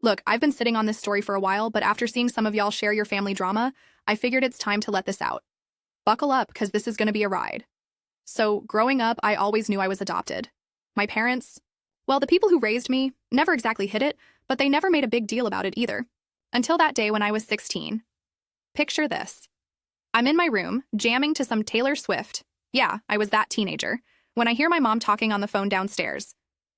Look, I've been sitting on this story for a while, but after seeing some of y'all share your family drama, I figured it's time to let this out. Buckle up, because this is going to be a ride. So, growing up, I always knew I was adopted. My parents, well, the people who raised me, never exactly hid it, but they never made a big deal about it either. Until that day when I was 16. Picture this. I'm in my room, jamming to some Taylor Swift. Yeah, I was that teenager. When I hear my mom talking on the phone downstairs.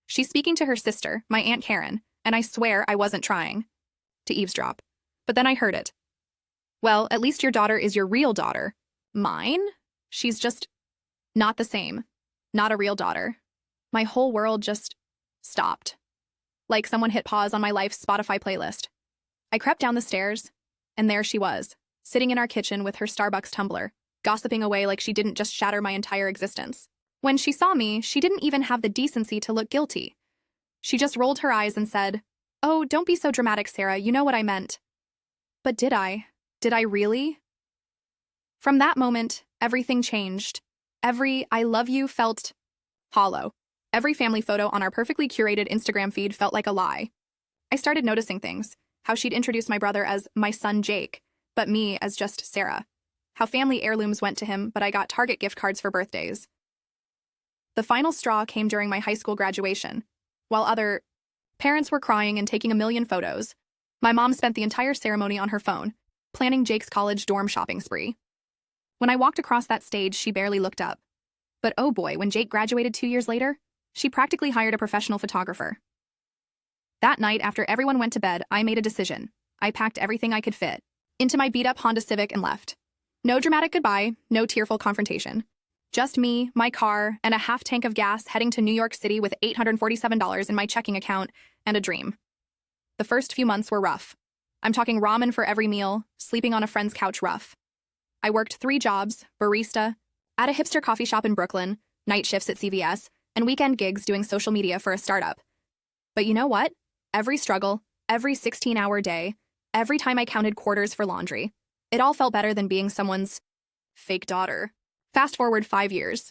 She's speaking to her sister, my Aunt Karen, and I swear I wasn't trying to eavesdrop. But then I heard it. Well, at least your daughter is your real daughter. Mine? She's just not the same. Not a real daughter. My whole world just stopped. Like someone hit pause on my life's Spotify playlist. I crept down the stairs, and there she was, sitting in our kitchen with her Starbucks tumbler, gossiping away like she didn't just shatter my entire existence. When she saw me, she didn't even have the decency to look guilty. She just rolled her eyes and said, "Oh, don't be so dramatic, Sarah, you know what I meant." But did I? Did I really? From that moment, everything changed. Every "I love you" felt hollow. Every family photo on our perfectly curated Instagram feed felt like a lie. I started noticing things. How she'd introduce my brother as my son Jake, but me as just Sarah. How family heirlooms went to him, but I got Target gift cards for birthdays. The final straw came during my high school graduation. While other parents were crying and taking a million photos, my mom spent the entire ceremony on her phone, planning Jake's college dorm shopping spree. When I walked across that stage, she barely looked up. But oh boy, when Jake graduated 2 years later, she practically hired a professional photographer. That night, after everyone went to bed, I made a decision. I packed everything I could fit into my beat-up Honda Civic and left. No dramatic goodbye, no tearful confrontation. Just me, my car, and a half tank of gas heading to New York City with $847 in my checking account and a dream. The first few months were rough. I'm talking ramen for every meal, sleeping on a friend's couch rough. I worked 3 jobs, barista, at a hipster coffee shop in Brooklyn, night shifts at CVS, and weekend gigs doing social media for a startup. But you know what? Every struggle, every 16-hour day, every time I counted quarters for laundry, it all felt better than being someone's fake daughter. Fast forward 5 years.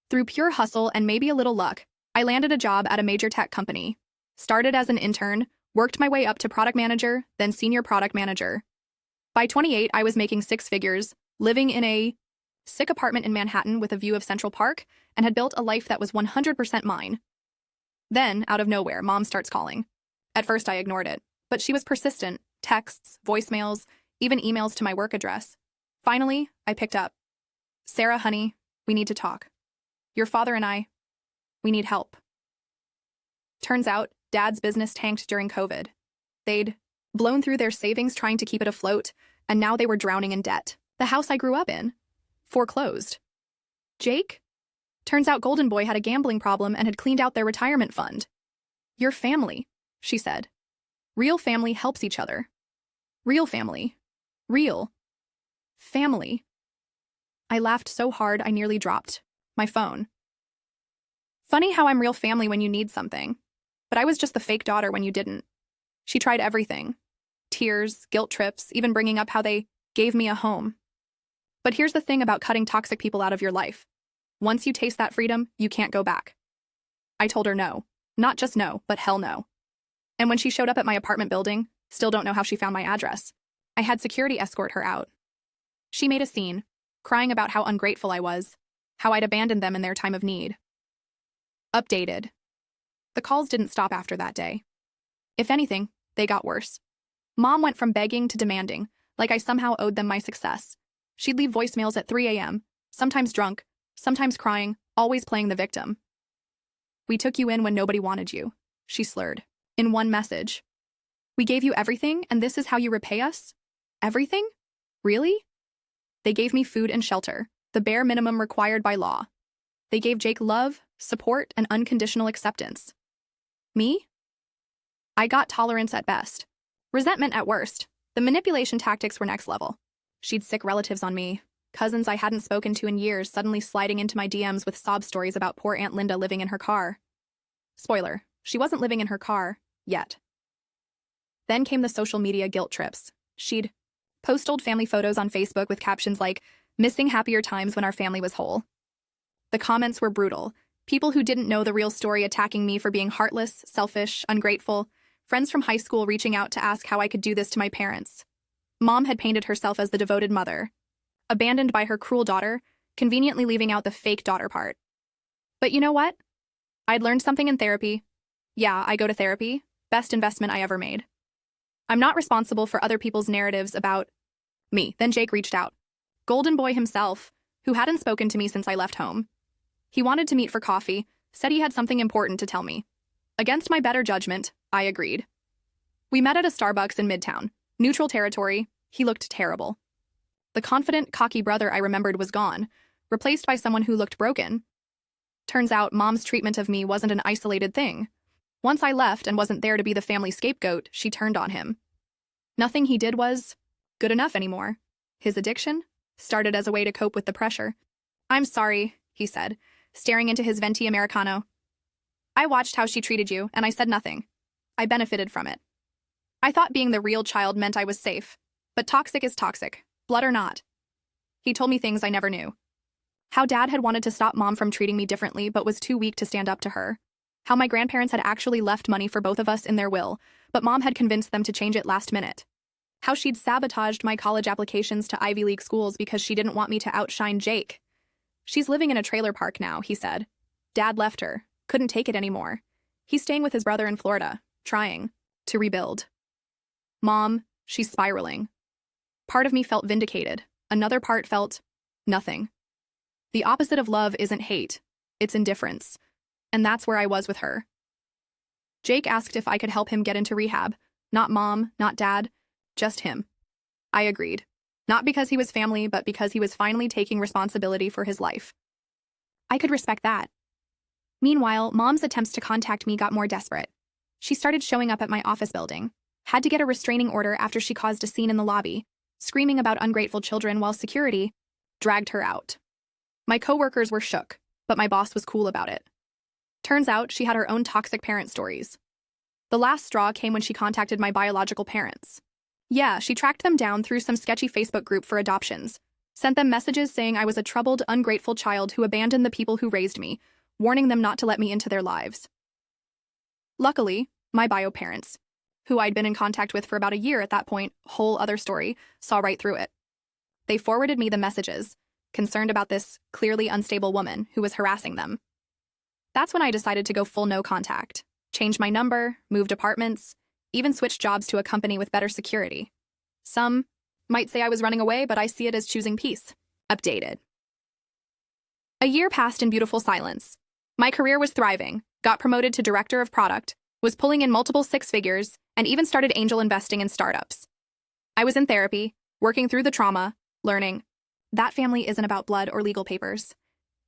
Through pure hustle and maybe a little luck, I landed a job at a major tech company. Started as an intern, worked my way up to product manager, then senior product manager. By 28, I was making 6 figures, living in a sick apartment in Manhattan with a view of Central Park, and had built a life that was 100% mine. Then, out of nowhere, Mom starts calling. At first, I ignored it, but she was persistent. Texts, voicemails, even emails to my work address. Finally, I picked up. "Sarah, honey, we need to talk. Your father and I, we need help." Turns out, Dad's business tanked during COVID. They'd blown through their savings trying to keep it afloat, and now they were drowning in debt. The house I grew up in, foreclosed. Jake? Turns out Golden Boy had a gambling problem and had cleaned out their retirement fund. "Your family," she said. "Real family helps each other. Real family. Real family." I laughed so hard I nearly dropped my phone. Funny how I'm real family when you need something, but I was just the fake daughter when you didn't. She tried everything. Tears, guilt trips, even bringing up how they gave me a home. But here's the thing about cutting toxic people out of your life. Once you taste that freedom, you can't go back. I told her no. Not just no, but hell no. And when she showed up at my apartment building, still don't know how she found my address. I had security escort her out. She made a scene, crying about how ungrateful I was, how I'd abandoned them in their time of need. Updated. The calls didn't stop after that day. If anything, they got worse. Mom went from begging to demanding, like I somehow owed them my success. She'd leave voicemails at 3 a.m., sometimes drunk, sometimes crying, always playing the victim. "We took you in when nobody wanted you," she slurred. In one message. "We gave you everything, and this is how you repay us? Everything? Really?" They gave me food and shelter, the bare minimum required by law. They gave Jake love, support, and unconditional acceptance. Me? I got tolerance at best. Resentment at worst. The manipulation tactics were next level. She'd sick relatives on me, cousins I hadn't spoken to in years suddenly sliding into my DMs with sob stories about poor Aunt Linda living in her car. Spoiler, she wasn't living in her car, yet. Then came the social media guilt trips. She'd post old family photos on Facebook with captions like, "Missing happier times when our family was whole." The comments were brutal. People who didn't know the real story attacking me for being heartless, selfish, ungrateful, Friends from high school reaching out to ask how I could do this to my parents. Mom had painted herself as the devoted mother, abandoned by her cruel daughter, conveniently leaving out the fake daughter part. But you know what? I'd learned something in therapy. Yeah, I go to therapy. Best investment I ever made. I'm not responsible for other people's narratives about me. Then Jake reached out. Golden boy himself, who hadn't spoken to me since I left home. He wanted to meet for coffee, said he had something important to tell me. Against my better judgment, I agreed. We met at a Starbucks in Midtown. Neutral territory. He looked terrible. The confident, cocky brother I remembered was gone, replaced by someone who looked broken. Turns out Mom's treatment of me wasn't an isolated thing. Once I left and wasn't there to be the family scapegoat, she turned on him. Nothing he did was good enough anymore. His addiction started as a way to cope with the pressure. I'm sorry, he said, staring into his venti Americano. I watched how she treated you, and I said nothing. I benefited from it. I thought being the real child meant I was safe. But toxic is toxic, blood or not. He told me things I never knew. How Dad had wanted to stop Mom from treating me differently but was too weak to stand up to her. How my grandparents had actually left money for both of us in their will, but Mom had convinced them to change it last minute. How she'd sabotaged my college applications to Ivy League schools because she didn't want me to outshine Jake. She's living in a trailer park now, he said. Dad left her, couldn't take it anymore. He's staying with his brother in Florida, trying to rebuild. Mom, she's spiraling. Part of me felt vindicated. Another part felt nothing. The opposite of love isn't hate, it's indifference. And that's where I was with her. Jake asked if I could help him get into rehab. Not Mom, not Dad, just him. I agreed. Not because he was family, but because he was finally taking responsibility for his life. I could respect that. Meanwhile, Mom's attempts to contact me got more desperate. She started showing up at my office building. Had to get a restraining order after she caused a scene in the lobby, screaming about ungrateful children while security dragged her out. My coworkers were shook, but my boss was cool about it. Turns out she had her own toxic parent stories. The last straw came when she contacted my biological parents. Yeah, she tracked them down through some sketchy Facebook group for adoptions, sent them messages saying I was a troubled, ungrateful child who abandoned the people who raised me, warning them not to let me into their lives. Luckily, my bio parents, who I'd been in contact with for about a year at that point, whole other story, saw right through it. They forwarded me the messages, concerned about this clearly unstable woman who was harassing them. That's when I decided to go full no contact, change my number, moved apartments, even switched jobs to a company with better security. Some might say I was running away, but I see it as choosing peace. Updated. A year passed in beautiful silence. My career was thriving, got promoted to director of product, was pulling in multiple six figures, and even started angel investing in startups. I was in therapy, working through the trauma, learning that family isn't about blood or legal papers.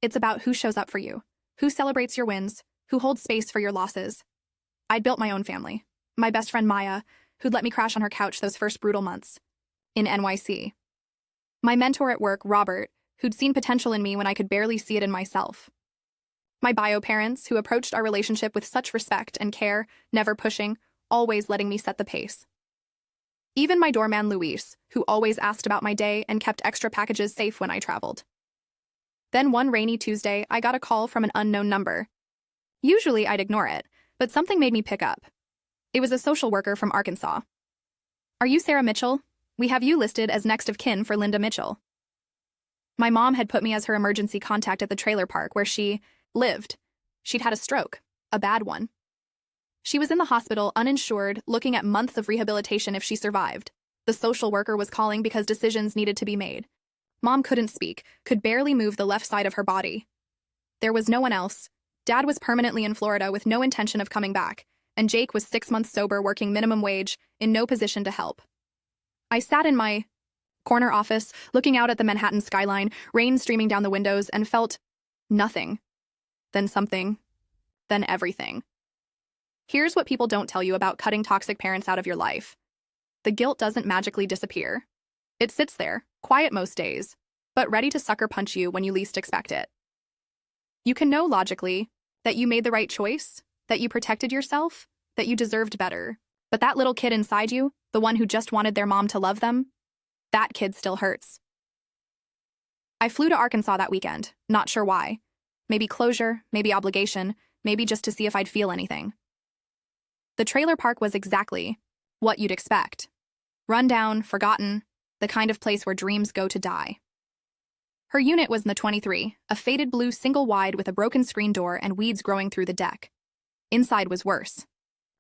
It's about who shows up for you, who celebrates your wins, who holds space for your losses. I'd built my own family. My best friend Maya, who'd let me crash on her couch those first brutal months. In NYC. My mentor at work, Robert, who'd seen potential in me when I could barely see it in myself. My bio parents, who approached our relationship with such respect and care, never pushing, always letting me set the pace. Even my doorman Luis, who always asked about my day and kept extra packages safe when I traveled. Then one rainy Tuesday, I got a call from an unknown number. Usually I'd ignore it, but something made me pick up. It was a social worker from Arkansas. Are you Sarah Mitchell? We have you listed as next of kin for Linda Mitchell. My mom had put me as her emergency contact at the trailer park where she lived. She'd had a stroke, a bad one. She was in the hospital, uninsured, looking at months of rehabilitation if she survived. The social worker was calling because decisions needed to be made. Mom couldn't speak, could barely move the left side of her body. There was no one else. Dad was permanently in Florida with no intention of coming back, and Jake was 6 months sober working minimum wage, in no position to help. I sat in my corner office, looking out at the Manhattan skyline, rain streaming down the windows, and felt nothing. Then something. Then everything. Here's what people don't tell you about cutting toxic parents out of your life. The guilt doesn't magically disappear. It sits there, quiet most days, but ready to sucker punch you when you least expect it. You can know logically that you made the right choice, that you protected yourself, that you deserved better. But that little kid inside you, the one who just wanted their mom to love them, that kid still hurts. I flew to Arkansas that weekend, not sure why. Maybe closure, maybe obligation, maybe just to see if I'd feel anything. The trailer park was exactly what you'd expect. Run down, forgotten, the kind of place where dreams go to die. Her unit was in the 23, a faded blue single-wide with a broken screen door and weeds growing through the deck. Inside was worse.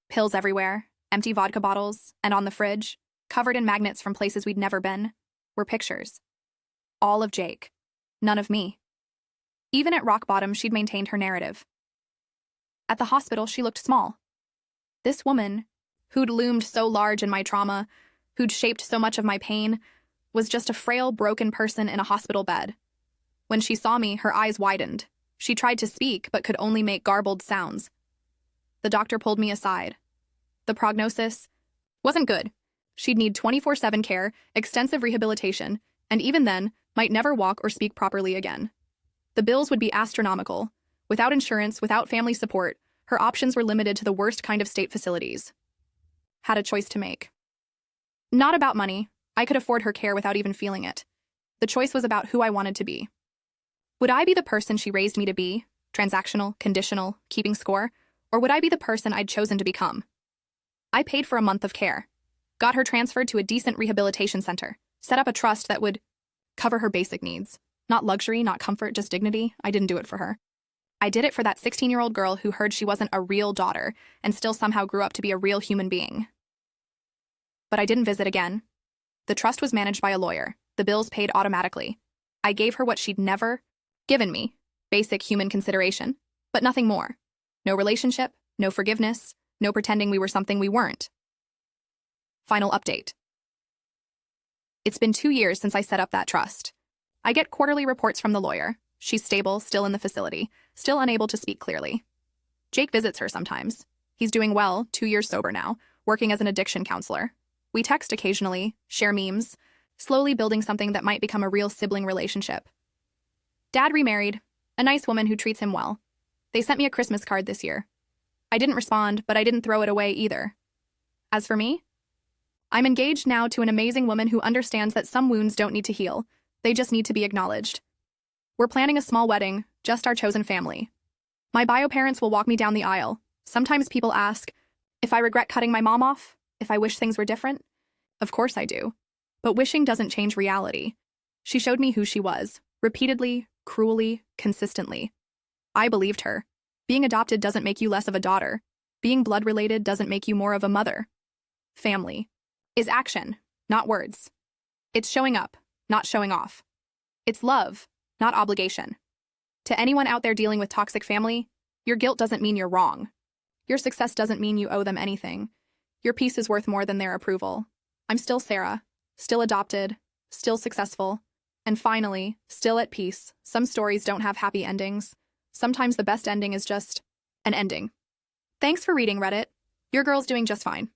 Pills everywhere, empty vodka bottles, and on the fridge, covered in magnets from places we'd never been, were pictures. All of Jake. None of me. Even at rock bottom, she'd maintained her narrative. At the hospital, she looked small. This woman, who'd loomed so large in my trauma, who'd shaped so much of my pain, was just a frail, broken person in a hospital bed. When she saw me, her eyes widened. She tried to speak, but could only make garbled sounds. The doctor pulled me aside. The prognosis wasn't good. She'd need 24/7 care, extensive rehabilitation, and even then, might never walk or speak properly again. The bills would be astronomical. Without insurance, without family support, her options were limited to the worst kind of state facilities. Had a choice to make. Not about money. I could afford her care without even feeling it. The choice was about who I wanted to be. Would I be the person she raised me to be, transactional, conditional, keeping score, or would I be the person I'd chosen to become? I paid for a month of care, got her transferred to a decent rehabilitation center, set up a trust that would cover her basic needs. Not luxury, not comfort, just dignity. I didn't do it for her. I did it for that 16-year-old girl who heard she wasn't a real daughter and still somehow grew up to be a real human being. But I didn't visit again. The trust was managed by a lawyer. The bills paid automatically. I gave her what she'd never given me, basic human consideration, but nothing more. No relationship, no forgiveness, no pretending we were something we weren't. Final update. It's been 2 years since I set up that trust. I get quarterly reports from the lawyer. She's stable, still in the facility, still unable to speak clearly. Jake visits her sometimes. He's doing well, 2 years sober now, working as an addiction counselor. We text occasionally, share memes, slowly building something that might become a real sibling relationship. Dad remarried, a nice woman who treats him well. They sent me a Christmas card this year. I didn't respond, but I didn't throw it away either. As for me, I'm engaged now to an amazing woman who understands that some wounds don't need to heal. They just need to be acknowledged. We're planning a small wedding, just our chosen family. My bio parents will walk me down the aisle. Sometimes people ask if I regret cutting my mom off, if I wish things were different. Of course I do. But wishing doesn't change reality. She showed me who she was, repeatedly, cruelly, consistently. I believed her. Being adopted doesn't make you less of a daughter. Being blood-related doesn't make you more of a mother. Family is action, not words. It's showing up, not showing off. It's love, not obligation. To anyone out there dealing with toxic family, your guilt doesn't mean you're wrong. Your success doesn't mean you owe them anything. Your peace is worth more than their approval. I'm still Sarah, still adopted, still successful, and finally, still at peace. Some stories don't have happy endings. Sometimes the best ending is just an ending. Thanks for reading, Reddit. Your girl's doing just fine.